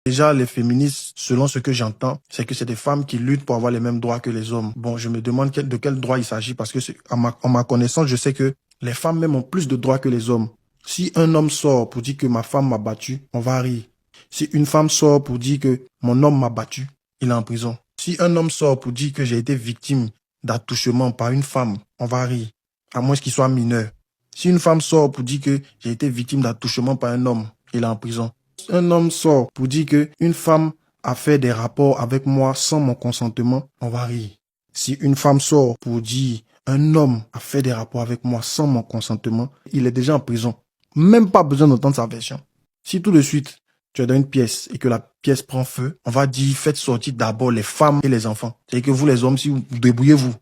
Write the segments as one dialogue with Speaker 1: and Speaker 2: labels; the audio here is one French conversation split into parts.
Speaker 1: Déjà, les féministes, selon ce que j'entends, c'est que c'est des femmes qui luttent pour avoir les mêmes droits que les hommes. Bon, je me demande de quel droit il s'agit parce que, en ma connaissance, je sais que les femmes même ont plus de droits que les hommes. Si un homme sort pour dire que ma femme m'a battu, on va rire. Si une femme sort pour dire que mon homme m'a battu, il est en prison. Si un homme sort pour dire que j'ai été victime d'attouchement par une femme, on va rire. À moins qu'il soit mineur. Si une femme sort pour dire que j'ai été victime d'attouchement par un homme, il est en prison. Un homme sort pour dire que une femme a fait des rapports avec moi sans mon consentement, on va rire. Si une femme sort pour dire un homme a fait des rapports avec moi sans mon consentement, il est déjà en prison. Même pas besoin d'entendre sa version. Si tout de suite, tu es dans une pièce et que la pièce prend feu, on va dire faites sortir d'abord les femmes et les enfants. C'est que vous les hommes, si vous débrouillez-vous.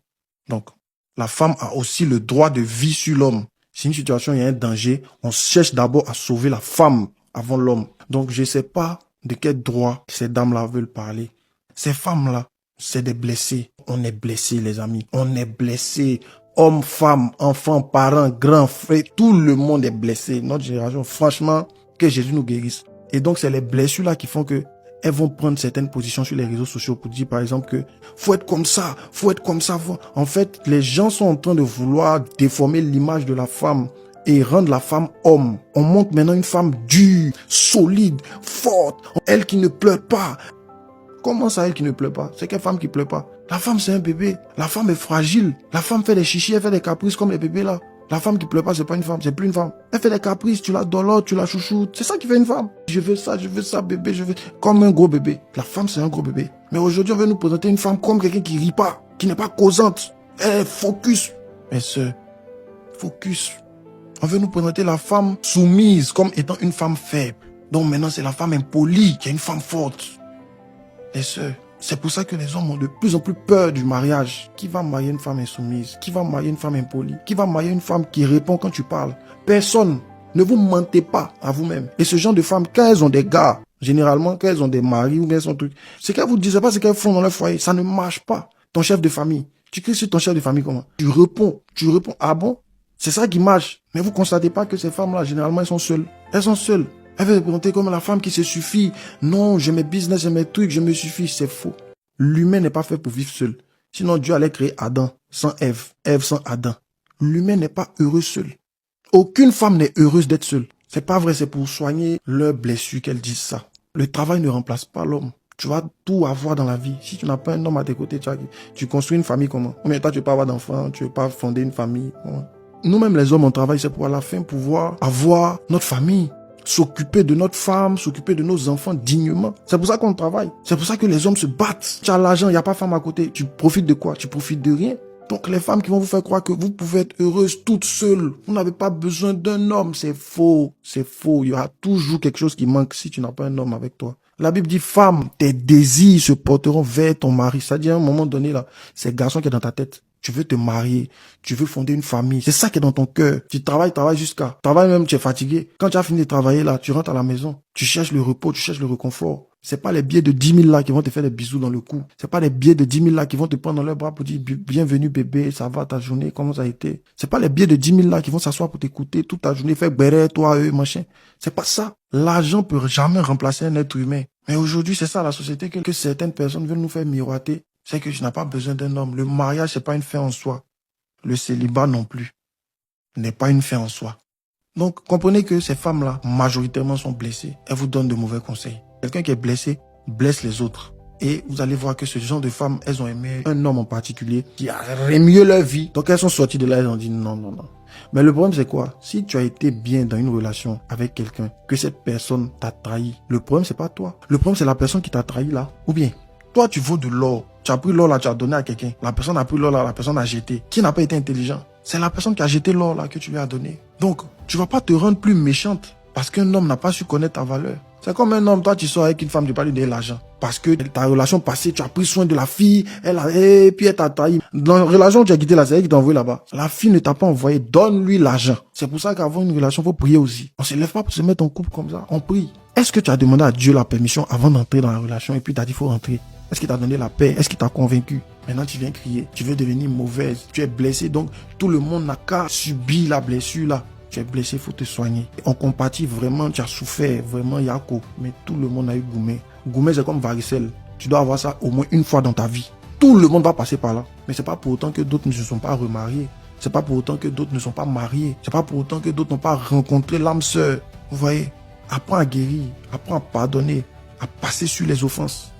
Speaker 1: Donc, la femme a aussi le droit de vie sur l'homme. Si une situation, il y a un danger, on cherche d'abord à sauver la femme avant l'homme. Donc, je ne sais pas de quel droit ces dames-là veulent parler. Ces femmes-là, c'est des blessés. On est blessés, les amis. On est blessés. Hommes, femmes, enfants, parents, grands, frères, tout le monde est blessé. Notre génération, franchement, que Jésus nous guérisse. Et donc, c'est les blessures-là qui font que elles vont prendre certaines positions sur les réseaux sociaux pour dire, par exemple, que faut être comme ça, faut être comme ça. En fait, les gens sont en train de vouloir déformer l'image de la femme et rendre la femme homme. On montre maintenant une femme dure, solide, forte, elle qui ne pleure pas. Comment ça, elle qui ne pleure pas? C'est quelle femme qui pleure pas? La femme, c'est un bébé. La femme est fragile. La femme fait des chichis, elle fait des caprices comme les bébés là. La femme qui pleure pas, c'est pas une femme, c'est plus une femme. Elle fait des caprices, tu la dolores, tu la chouchoutes. C'est ça qui fait une femme. Je veux ça, bébé, je veux. Comme un gros bébé. La femme, c'est un gros bébé. Mais aujourd'hui, on veut nous présenter une femme comme quelqu'un qui rit pas, qui n'est pas causante. Elle est focus. Mais focus. On veut nous présenter la femme soumise comme étant une femme faible. Donc maintenant, c'est la femme impolie qui est une femme forte. Les sœurs, c'est pour ça que les hommes ont de plus en plus peur du mariage. Qui va marier une femme insoumise? Qui va marier une femme impolie? Qui va marier une femme qui répond quand tu parles? Personne. Ne vous mentez pas à vous-même. Et ce genre de femmes, quand elles ont des gars, généralement, quand elles ont des maris ou bien son truc, c'est qu'elles vous disent pas ce qu'elles font dans leur foyer. Ça ne marche pas. Ton chef de famille. Tu cries sur ton chef de famille comment? Tu réponds. Ah bon? C'est ça qui marche. Mais vous constatez pas que ces femmes-là, généralement, elles sont seules. Elles sont seules. Elle veut se présenter comme la femme qui se suffit. Non, j'ai mes business, j'ai mes trucs, je me suffis. C'est faux. L'humain n'est pas fait pour vivre seul. Sinon, Dieu allait créer Adam sans Ève, Ève sans Adam. L'humain n'est pas heureux seul. Aucune femme n'est heureuse d'être seule. C'est pas vrai, c'est pour soigner leurs blessures qu'elles disent ça. Le travail ne remplace pas l'homme. Tu vas tout avoir dans la vie. Si tu n'as pas un homme à tes côtés, tu construis une famille comment? Mais toi, tu veux pas avoir d'enfants, tu veux pas fonder une famille. Comment? Nous-mêmes, les hommes, on travaille, c'est pour à la fin pouvoir avoir notre famille. S'occuper de notre femme, s'occuper de nos enfants dignement. C'est pour ça qu'on travaille. C'est pour ça que les hommes se battent. Tu as l'argent, il n'y a pas de femme à côté. Tu profites de quoi? Tu profites de rien. Donc les femmes qui vont vous faire croire que vous pouvez être heureuse toute seule. Vous n'avez pas besoin d'un homme. C'est faux. C'est faux. Il y aura toujours quelque chose qui manque si tu n'as pas un homme avec toi. La Bible dit, femme, tes désirs se porteront vers ton mari. C'est-à-dire, à un moment donné, là, c'est le garçon qui est dans ta tête. Tu veux te marier, tu veux fonder une famille. C'est ça qui est dans ton cœur. Tu travailles jusqu'à... Travaille même, tu es fatigué. Quand tu as fini de travailler là, tu rentres à la maison. Tu cherches le repos, tu cherches le réconfort. C'est pas les billets de 10 000 là qui vont te faire des bisous dans le cou. C'est pas les billets de 10 000 là qui vont te prendre dans leurs bras pour dire bienvenue bébé, ça va ta journée, comment ça a été. C'est pas les billets de 10 000 là qui vont s'asseoir pour t'écouter toute ta journée, faire béret, toi, eux, machin. C'est pas ça. L'argent peut jamais remplacer un être humain. Mais aujourd'hui, c'est ça la société que certaines personnes veulent nous faire miroiter. C'est que tu n'as pas besoin d'un homme. Le mariage, c'est pas une fin en soi. Le célibat non plus n'est pas une fin en soi. Donc, comprenez que ces femmes-là, majoritairement, sont blessées. Elles vous donnent de mauvais conseils. Quelqu'un qui est blessé, blesse les autres. Et vous allez voir que ce genre de femmes, elles ont aimé un homme en particulier qui a mieux leur vie. Donc, elles sont sorties de là, elles ont dit non, non, non. Mais le problème, c'est quoi? Si tu as été bien dans une relation avec quelqu'un, que cette personne t'a trahi, le problème, c'est pas toi. Le problème, c'est la personne qui t'a trahi là. Ou bien, toi, tu vaux de l'or. Tu as pris l'or là, tu as donné à quelqu'un. La personne a pris l'or là, la personne a jeté. Qui n'a pas été intelligent? C'est la personne qui a jeté l'or là que tu lui as donné. Donc, tu vas pas te rendre plus méchante parce qu'un homme n'a pas su connaître ta valeur. C'est comme un homme, toi tu sors avec une femme, tu vas lui donner l'argent. Parce que ta relation passée, tu as pris soin de la fille, et puis elle t'a trahi. Dans la relation où tu as quitté là, c'est elle qui t'a envoyé là-bas. La fille ne t'a pas envoyé, donne-lui l'argent. C'est pour ça qu'avant une relation, il faut prier aussi. On se lève pas pour se mettre en couple comme ça, on prie. Est-ce que tu as demandé à Dieu la permission avant d'entrer dans la relation et puis tu as dit faut rentrer? Est-ce qu'il t'a donné la paix? Est-ce qu'il t'a convaincu? Maintenant, tu viens crier. Tu veux devenir mauvaise. Tu es blessé. Donc, tout le monde n'a qu'à subir la blessure là. Tu es blessé, il faut te soigner. On compatit vraiment, tu as souffert, vraiment, Yako. Mais tout le monde a eu Goumé. Goumé, c'est comme varicelle. Tu dois avoir ça au moins une fois dans ta vie. Tout le monde va passer par là. Mais c'est pas pour autant que d'autres ne se sont pas remariés. C'est pas pour autant que d'autres ne sont pas mariés. C'est pas pour autant que d'autres n'ont pas rencontré l'âme sœur. Vous voyez? Apprends à guérir, apprends à pardonner, à passer sur les offenses.